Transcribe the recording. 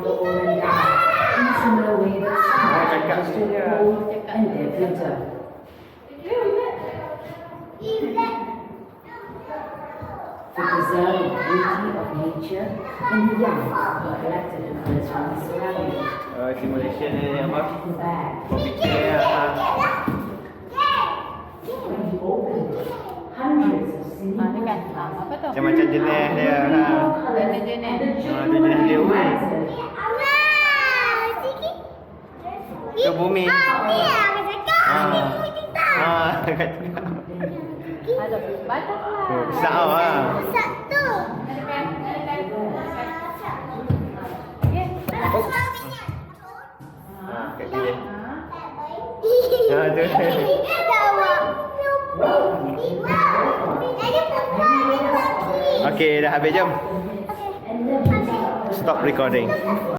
the old and young. In a similar way, the sun cakap is je. cold and dead winter. To preserve the beauty of nature and the young who are collected in others from the surroundings. Simulation ni apa? Bag. Picture ya. When he opened it, hundreds of Ah, ni kan. silly Apa tu? Macam-macam jenis dia. Jenis-jenis. Tu jenis dia. Ui. Ke bumi. Ada batas lah. Besar lah. Kat dia. Tu. Okey, dah habis jom. Stop recording.